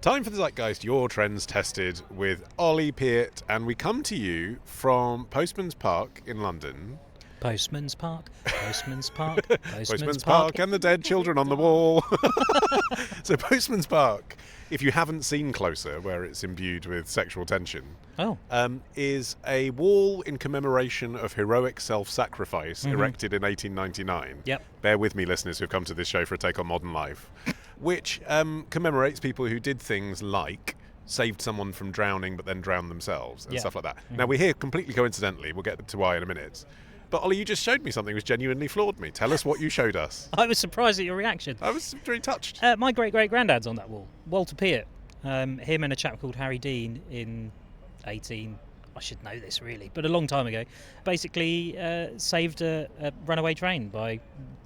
Time for the Zeitgeist, your trends tested with Ollie, Piet, and we come to you from Postman's Park in London. Postman's Park, Postman's Park, Postman's Park and the dead children on the wall. So Postman's Park, if you haven't seen Closer, where it's imbued with sexual tension, is a wall in commemoration of heroic self-sacrifice erected in 1899. Yep. Bear with me, listeners who've come to this show for a take on modern life. Which commemorates people who did things like saved someone from drowning but then drowned themselves and stuff like that. Now, we're here completely coincidentally. We'll get to why in a minute. But, Ollie, you just showed me something which genuinely floored me. Tell us what you showed us. I was surprised at your reaction. I was really touched. My great-great-granddad's on that wall. Walter Piet. Him and a chap called Harry Dean in I should know this really, but a long time ago, basically saved a runaway train by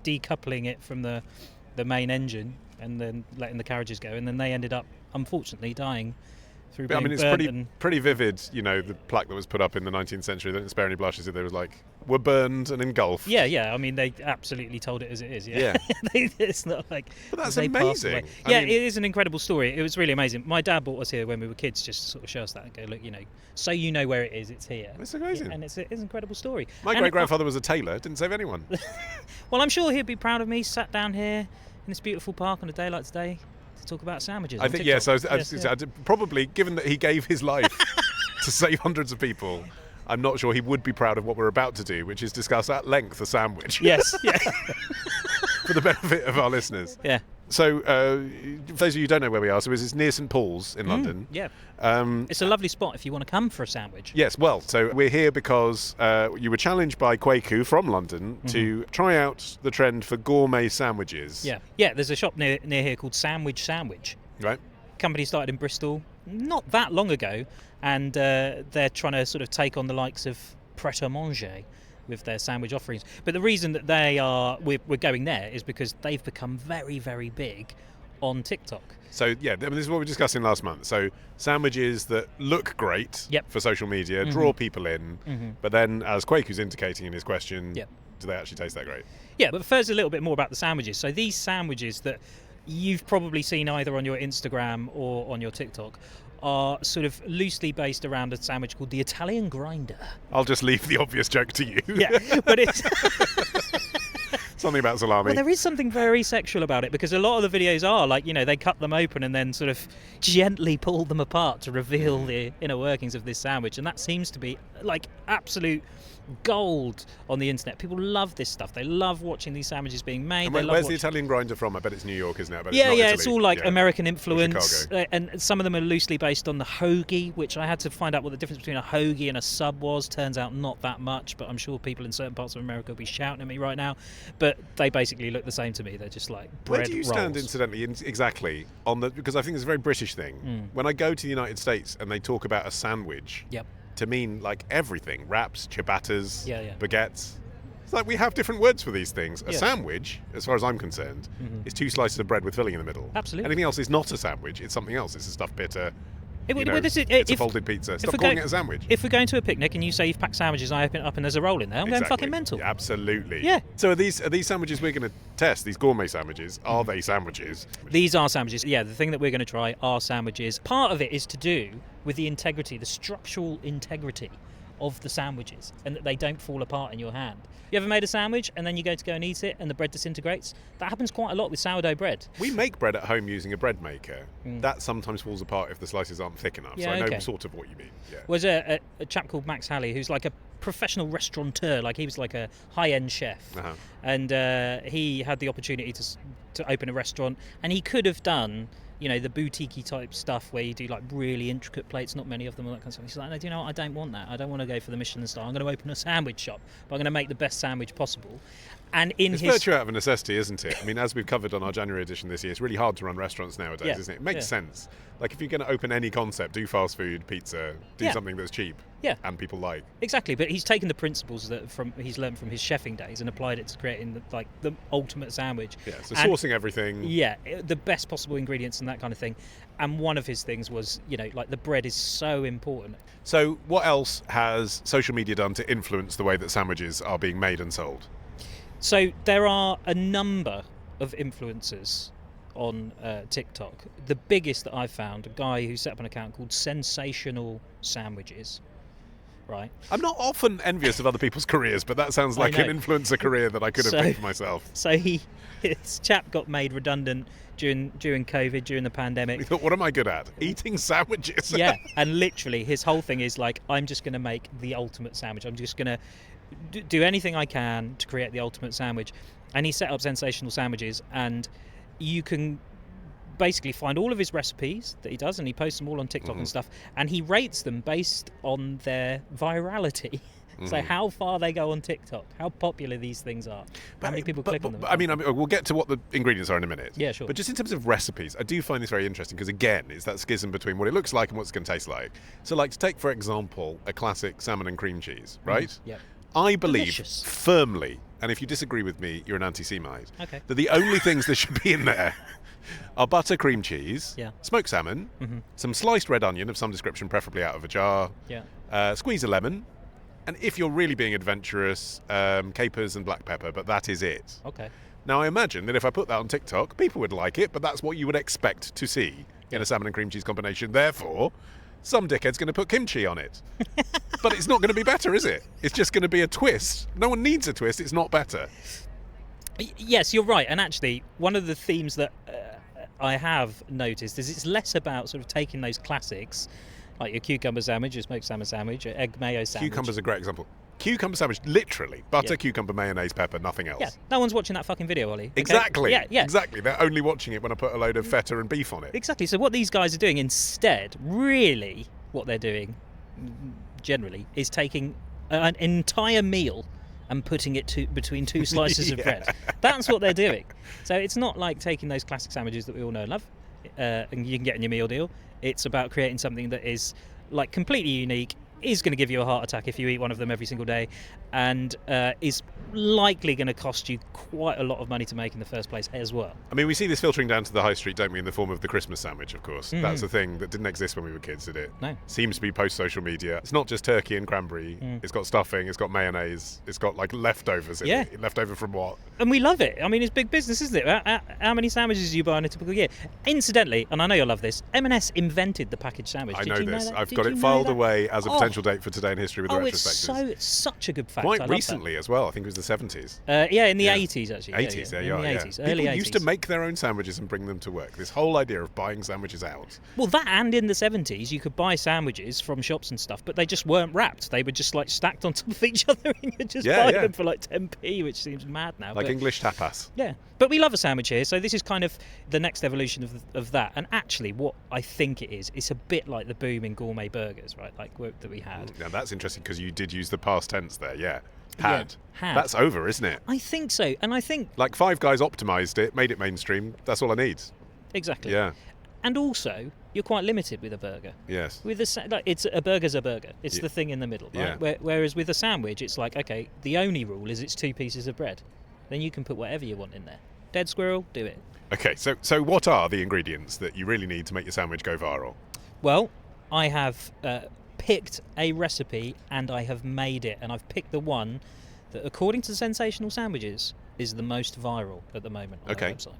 decoupling it from the main engine and then letting the carriages go, and then they ended up, unfortunately, dying through being it's pretty vivid, you know, the plaque that was put up in the 19th century. They didn't spare any blushes. There was like, were burned and engulfed. Yeah. I mean, they absolutely told it as it is. Yeah. It's not like. But that's amazing. It is an incredible story. It was really amazing. My dad brought us here when we were kids, just to sort of show us that and go, look, you know, so you know where it is. It's here. It's amazing. And it's an incredible story. My great-grandfather was a tailor. Didn't save anyone. Well, I'm sure he'd be proud of me. Sat down here in this beautiful park on a day like today to talk about sandwiches. I think yes. Probably, given that he gave his life to save hundreds of people, I'm not sure he would be proud of what we're about to do, which is discuss at length a sandwich. Yes. Yeah. For the benefit of our listeners. Yeah. So, for those of you who don't know where we are, it's near St Paul's in London. Yeah. It's a lovely spot if you want to come for a sandwich. Yes, well, so we're here because you were challenged by Kwaku from London to try out the trend for gourmet sandwiches. Yeah, there's a shop near here called Sandwich. Right. Company started in Bristol not that long ago, and they're trying to sort of take on the likes of Pret-a-Manger with their sandwich offerings. But the reason that we're going there is because they've become very, very big on TikTok. So, this is what we were discussing last month. So, sandwiches that look great for social media, draw people in, but then, as Kwaku's indicating in his question, do they actually taste that great? Yeah, but first a little bit more about the sandwiches. So these sandwiches that you've probably seen either on your Instagram or on your TikTok are sort of loosely based around a sandwich called the Italian grinder. I'll just leave the obvious joke to you. Yeah, but it's... Something about salami. Well, there is something very sexual about it, because a lot of the videos are like, you know, they cut them open and then sort of gently pull them apart to reveal the inner workings of this sandwich, and that seems to be like absolute gold on the internet. People love this stuff. They love watching these sandwiches being made. And where's the Italian grinder from? I bet it's New York, isn't it? It's all like American influence, and some of them are loosely based on the hoagie, which I had to find out what the difference between a hoagie and a sub was. Turns out not that much, but I'm sure people in certain parts of America will be shouting at me right now. But they basically look the same to me. They're just like bread rolls. Where do you stand, incidentally, exactly on the? Because I think it's a very British thing. When I go to the United States and they talk about a sandwich, to mean like everything, wraps, ciabattas, baguettes. It's like we have different words for these things. A sandwich, as far as I'm concerned, is two slices of bread with filling in the middle. Absolutely. Anything else is not a sandwich. It's something else. It's a stuffed bitter. It's a folded pizza. Stop calling it a sandwich. If we're going to a picnic and you say you've packed sandwiches and I open it up and there's a roll in there, I'm going fucking mental. Yeah, absolutely. Yeah. So are these sandwiches we're going to test, these gourmet sandwiches, are they sandwiches? These are sandwiches. Yeah, the thing that we're going to try are sandwiches. Part of it is to do with the integrity, the structural integrity of the sandwiches, and that they don't fall apart in your hand. You ever made a sandwich and then you go and eat it and the bread disintegrates? That happens quite a lot with sourdough bread. We make bread at home using a bread maker. That sometimes falls apart if the slices aren't thick enough. So I know sort of what you mean. Yeah. Was a chap called Max Halley, who's like a professional restaurateur, like he was like a high-end chef, and he had the opportunity to open a restaurant, and he could have done, you know, the boutique-y type stuff where you do like really intricate plates, not many of them, all that kind of stuff. He's like, no, do you know what? I don't want that. I don't want to go for the Michelin star. I'm going to open a sandwich shop, but I'm going to make the best sandwich possible. And it's virtue out of a necessity, isn't it? I mean, as we've covered on our January edition this year, it's really hard to run restaurants nowadays, isn't it? It makes sense. Like, if you're going to open any concept, do fast food, pizza, do something that's cheap and people like. Exactly, but he's taken the principles that he's learned from his chefing days and applied it to creating the ultimate sandwich. Yeah, so sourcing everything. Yeah, the best possible ingredients and that kind of thing. And one of his things was, you know, like the bread is so important. So what else has social media done to influence the way that sandwiches are being made and sold? So there are a number of influencers on TikTok. The biggest that I've found, a guy who set up an account called Sensational Sandwiches. Right. I'm not often envious of other people's careers, but that sounds like an influencer career that I could have picked for myself. So his chap got made redundant during COVID, during the pandemic. He thought, what am I good at? Eating sandwiches. Yeah, and literally his whole thing is like, I'm just going to make the ultimate sandwich. I'm just going to do anything I can to create the ultimate sandwich. And he set up Sensational Sandwiches, and you can basically find all of his recipes that he does, and he posts them all on TikTok and stuff, and he rates them based on their virality. So how far they go on TikTok, how popular these things are, how many people click on them. I mean, we'll get to what the ingredients are in a minute. Yeah, sure. But just in terms of recipes, I do find this very interesting because, again, it's that schism between what it looks like and what it's going to taste like. So, like, to take, for example, a classic salmon and cream cheese, right? Yeah. I believe firmly, and if you disagree with me, you're an anti-Semite, that the only things that should be in there are butter, cream cheese, smoked salmon, some sliced red onion of some description, preferably out of a jar, squeeze a lemon, and if you're really being adventurous, capers and black pepper, but that is it. Okay. Now, I imagine that if I put that on TikTok, people would like it, but that's what you would expect to see in a salmon and cream cheese combination. Therefore, some dickhead's going to put kimchi on it. But it's not going to be better, is it? It's just going to be a twist. No one needs a twist. It's not better. Yes, you're right. And actually, one of the themes that I have noticed is it's less about sort of taking those classics, like your cucumber sandwich, your smoked salmon sandwich, your egg mayo sandwich. Cucumber's a great example. Cucumber sandwich, literally. Butter, cucumber, mayonnaise, pepper, nothing else. Yeah, no one's watching that fucking video, Ollie. Okay? Exactly. Yeah. Exactly. They're only watching it when I put a load of feta and beef on it. Exactly. So what these guys are doing instead, really, what they're doing, generally, is taking an entire meal and putting it between two slices of bread. That's what they're doing. So it's not like taking those classic sandwiches that we all know and love, and you can get in your meal deal. It's about creating something that is like completely unique, is going to give you a heart attack if you eat one of them every single day, and is likely going to cost you quite a lot of money to make in the first place as well. I mean, we see this filtering down to the high street, don't we, in the form of the Christmas sandwich, of course. That's a thing that didn't exist when we were kids, did it? No. Seems to be post-social media. It's not just turkey and cranberry. It's got stuffing, it's got mayonnaise, it's got, like, leftovers in it. Leftover from what? And we love it. I mean, it's big business, isn't it? How many sandwiches do you buy in a typical year? Incidentally, and I know you'll love this, M&S invented the packaged sandwich. I know this. I've got it filed away as a potential date for Today in History with the retrospectives. It's such a good fact. Quite recently as well. I think it was the 70s. In the 80s, actually. 80s, there you are. 80s, early People 80s. used to make their own sandwiches and bring them to work. This whole idea of buying sandwiches out. Well, that and in the 70s, you could buy sandwiches from shops and stuff, but they just weren't wrapped. They were just like stacked on top of each other, and you just buy them for like 10p, which seems mad now. Like English tapas. Yeah. But we love a sandwich here, so this is kind of the next evolution of that. And actually, what I think it is, it's a bit like the boom in gourmet burgers, right? Like that we had. Now that's interesting because you did use the past tense there, Had. That's over, isn't it? I think so, and I think like Five Guys optimised it, made it mainstream. That's all I need. Exactly. Yeah. And also, you're quite limited with a burger. Yes. With a burger's a burger. It's the thing in the middle, right? Yeah. Whereas with a sandwich, it's like, okay, the only rule is it's 2 pieces of bread. Then you can put whatever you want in there. Dead squirrel, do it. Okay, so what are the ingredients that you really need to make your sandwich go viral? Well, I have picked a recipe and I have made it, and I've picked the one that, according to Sensational Sandwiches, is the most viral at the moment on their website.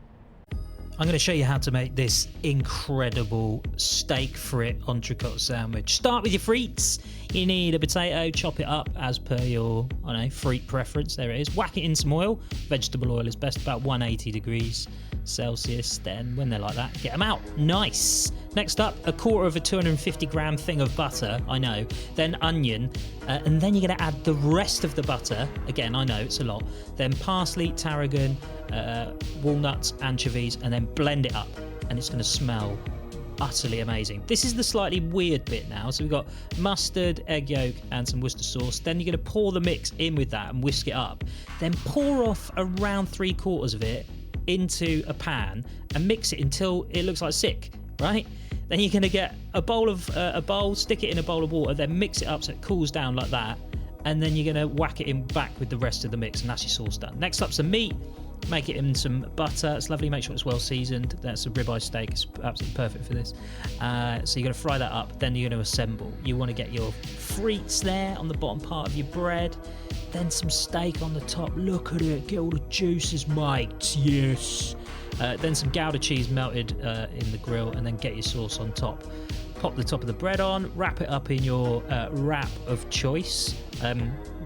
I'm going to show you how to make this incredible steak frit entrecote sandwich. Start with your frites. You need a potato, chop it up as per your, frite preference. There it is. Whack it in some oil. Vegetable oil is best, about 180 degrees Celsius. Then, when they're like that, get them out. Nice. Next up, a quarter of a 250 gram thing of butter. I know. Then onion. And then you're going to add the rest of the butter. Again, I know it's a lot. Then parsley, tarragon, walnuts, anchovies, and then blend it up, and it's going to smell utterly amazing. This is the slightly weird bit now. So we've got mustard, egg yolk, and some Worcester sauce. Then you're going to pour the mix in with that and whisk it up. Then pour off around 3/4 of it into a pan and mix it until it looks like sick, right? Then you're going to get a bowl, stick it in a bowl of water, then mix it up so it cools down like that, and then you're going to whack it in back with the rest of the mix, and that's your sauce done. Next up, some meat. Make it in some butter. It's lovely. Make sure it's well seasoned. That's a ribeye steak. It's absolutely perfect for this. So you're going to fry that up. Then you're going to assemble. You want to get your frites there on the bottom part of your bread. Then some steak on the top. Look at it. Get all the juices, mate. Yes. then some Gouda cheese melted in the grill, and then get your sauce on top. Pop the top of the bread on, wrap it up in your wrap of choice.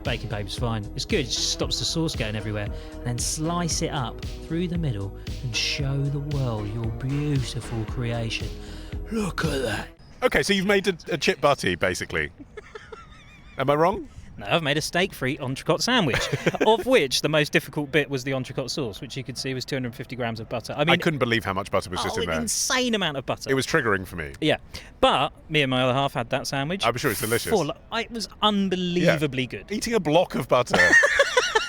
Baking paper's fine. It's good, it just stops the sauce going everywhere. And then slice it up through the middle and show the world your beautiful creation. Look at that. Okay, so you've made a chip butty, basically. Am I wrong? No, I've made a steak frite entrecote sandwich, of which the most difficult bit was the entrecote sauce, which you could see was 250 grams of butter. I mean, I couldn't believe how much butter was just in there. An insane amount of butter. It was triggering for me. Yeah, but me and my other half had that sandwich. I'm sure it's delicious. It was unbelievably good. Eating a block of butter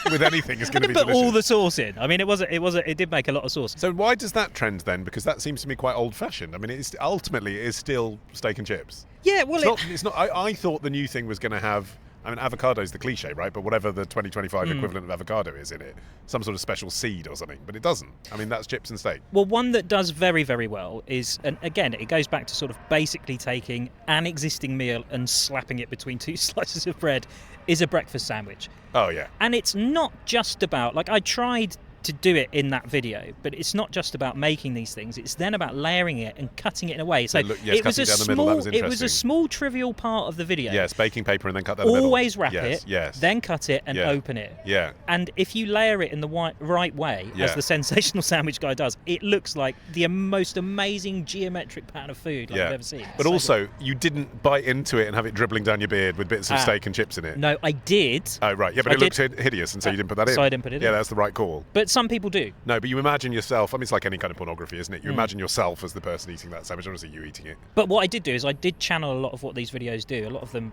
with anything is going to be put delicious. all the sauce in. I mean, it did make a lot of sauce. So why does that trend then? Because that seems to me quite old-fashioned. I mean, ultimately it is still steak and chips. Yeah, well, it's not. I thought the new thing was going to have. I mean, avocado's the cliche, right? But whatever the 2025 equivalent of avocado is in it, some sort of special seed or something. But it doesn't. I mean, that's chips and steak. Well, one that does very, very well is, and again, it goes back to sort of basically taking an existing meal and slapping it between two slices of bread, is a breakfast sandwich. Oh, yeah. And it's not just about, like, I tried to do it in that video, but it's not just about making these things, it's then about layering it and cutting it in a way. So it was a small trivial part of the video. Yes, baking paper and then cut down the middle. Always wrap it, then cut it and open it. Yeah. And if you layer it in the right way, as the Sensational sandwich guy does, it looks like the most amazing geometric pattern of food I've ever seen. But also, you didn't bite into it and have it dribbling down your beard with bits of steak and chips in it. No, I did. Oh, right. Yeah, but it looked hideous, and so you didn't put that in. So I didn't put it in. Yeah, that's the right call. But some people do. No, but you imagine yourself, I mean, it's like any kind of pornography, isn't it? You imagine yourself as the person eating that sandwich, obviously you eating it. But what I did do is I did channel a lot of what these videos do. A lot of them,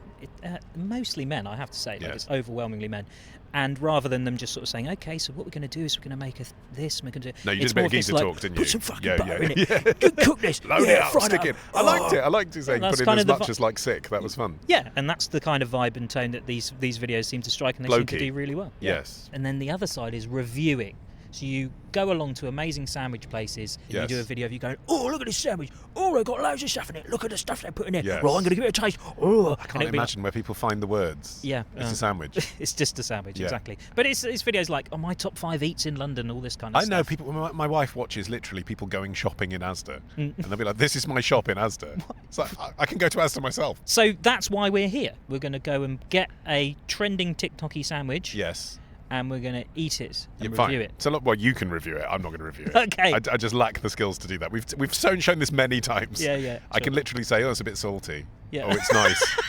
mostly men, I have to say. Like, it's overwhelmingly men. And rather than them just sort of saying, okay, so what we're going to do is we're going to make this, and we're going to do... No, you did a bit of geezer talk, didn't you? Put some fucking butter in it. Cook this. Load it up, stick it. I liked it. I liked it saying put in as much as like sick. That was fun. Yeah, and that's the kind of vibe and tone that these videos seem to strike, and they seem to do really well. Yes. And then the other side is reviewing. So you go along to amazing sandwich places and you do a video of you going, oh, look at this sandwich. Oh, they've got loads of stuff in it. Look at the stuff they put in there. Yes. Right, I'm going to give it a taste. Oh, I can't imagine where people find the words. Yeah. It's a sandwich. It's just a sandwich, exactly. But it's videos like, my top 5 eats in London, all this kind of stuff. I know people, my wife watches literally people going shopping in Asda. And they'll be like, this is my shop in Asda. It's like, I can go to Asda myself. So that's why we're here. We're going to go and get a trending TikToky sandwich. Yes. And we're going to eat it and review it. So, well, you can review it. I'm not going to review it. Okay. I just lack the skills to do that. We've shown this many times. Yeah. Sure. I can literally say, oh, it's a bit salty. Yeah. Oh, it's nice.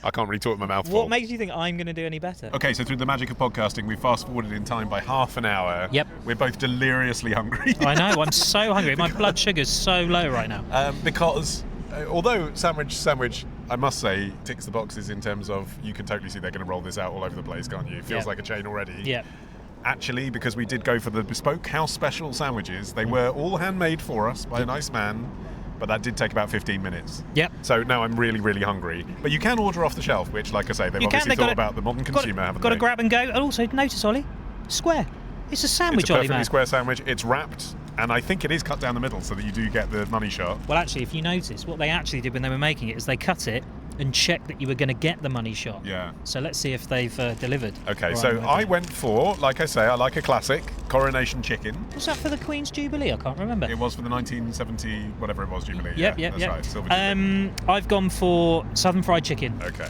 I can't really talk with my mouth full. What makes you think I'm going to do any better? Okay, so through the magic of podcasting, we fast-forwarded in time by half an hour. Yep. We're both deliriously hungry. I know. I'm so hungry. My blood sugar's so low right now. Because... although sandwich, I must say, ticks the boxes in terms of you can totally see they're going to roll this out all over the place, can't you? It feels like a chain already. Yeah. Actually, because we did go for the bespoke house special sandwiches, they were all handmade for us by a nice man, but that did take about 15 minutes. Yep. So now I'm really, really hungry. But you can order off the shelf, which, like I say, they've obviously thought about the modern consumer, haven't they? Got to grab and go. And also, notice, Ollie, square. It's a sandwich, Ollie, man. It's a perfectly square sandwich. It's wrapped. And I think it is cut down the middle so that you do get the money shot. Well, actually, if you notice, what they actually did when they were making it is they cut it and checked that you were going to get the money shot. Yeah. So let's see if they've delivered. Okay, so I went for, like I say, I like a classic, coronation chicken. Was that for the Queen's Jubilee? I can't remember. It was for the 1970, whatever it was, Jubilee. Yep. Right, Silver Jubilee. I've gone for Southern Fried Chicken. Okay.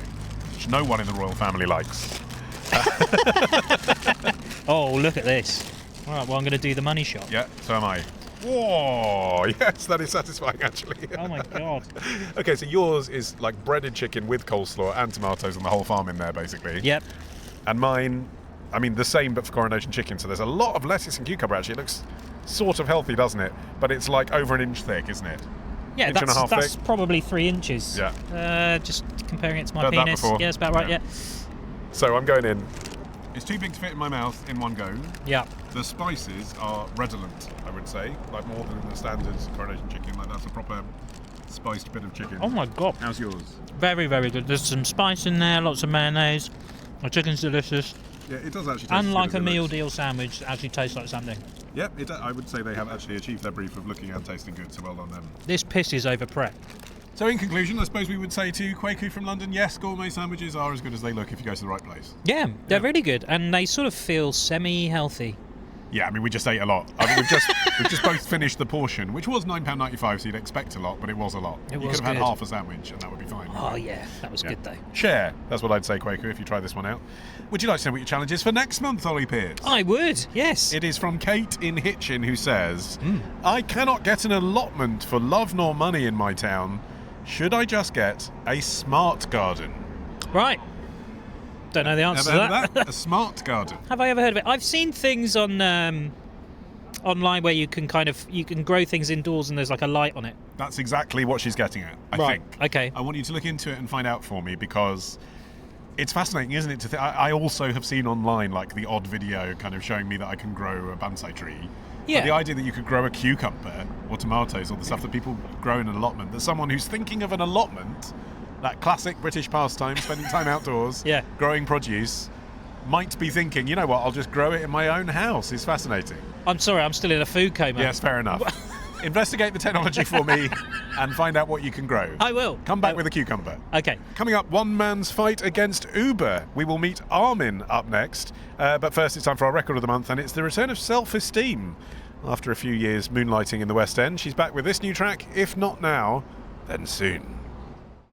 Which no one in the royal family likes. Oh, look at this. All right, well, I'm going to do the money shot. Yeah, so am I. Whoa! Yes, that is satisfying, actually. Oh, my God. Okay, so yours is like breaded chicken with coleslaw and tomatoes and the whole farm in there, basically. Yep. And mine, I mean, the same, but for coronation chicken. So there's a lot of lettuce and cucumber, actually. It looks sort of healthy, doesn't it? But it's like over an inch thick, isn't it? Yeah, that's probably 3 inches. Yeah. Just comparing it to my penis. Yeah, that's about right, yeah. So I'm going in. It's too big to fit in my mouth in one go. Yeah. The spices are redolent, I would say, like more than the standard coronation chicken. Like that's a proper spiced bit of chicken. Oh my God. How's yours? Very, very good. There's some spice in there, lots of mayonnaise. The chicken's delicious. Yeah, it does actually taste unlike a meal deal sandwich, it actually tastes like something. Yep, I would say they have actually achieved their brief of looking and tasting good, so well done them. This pisses over prep. So in conclusion, I suppose we would say to Quaku from London, yes, gourmet sandwiches are as good as they look if you go to the right place. Yeah, they're really good, and they sort of feel semi-healthy. Yeah, I mean, we just ate a lot. I mean, we've just both finished the portion, which was £9.95, so you'd expect a lot, but it was a lot. You could have had half a sandwich, and that would be fine. Oh, yeah, that was good, though. Share. That's what I'd say, Quaker, if you try this one out. Would you like to know what your challenge is for next month, Ollie Pierce? I would, yes. It is from Kate in Hitchin, who says, I cannot get an allotment for love nor money in my town. Should I just get a smart garden? Right. Don't know the answer to that. A smart garden. Have I ever heard of it? I've seen things on online where you can grow things indoors and there's like a light on it. That's exactly what she's getting at, I think. Okay. I want you to look into it and find out for me, because it's fascinating, isn't it? I also have seen online like the odd video kind of showing me that I can grow a bonsai tree. Yeah. But the idea that you could grow a cucumber or tomatoes or the stuff that people grow in an allotment, that someone who's thinking of an allotment, that classic British pastime, spending time outdoors, growing produce, might be thinking, you know what, I'll just grow it in my own house, is fascinating. I'm sorry, I'm still in a food coma. Yes, fair enough. Investigate the technology for me and find out what you can grow. I will. Come back with a cucumber. Okay. Coming up, one man's fight against Uber. We will meet Armin up next. But first, it's time for our record of the month, and it's the return of Self-Esteem. After a few years moonlighting in the West End, she's back with this new track. If not now, then soon.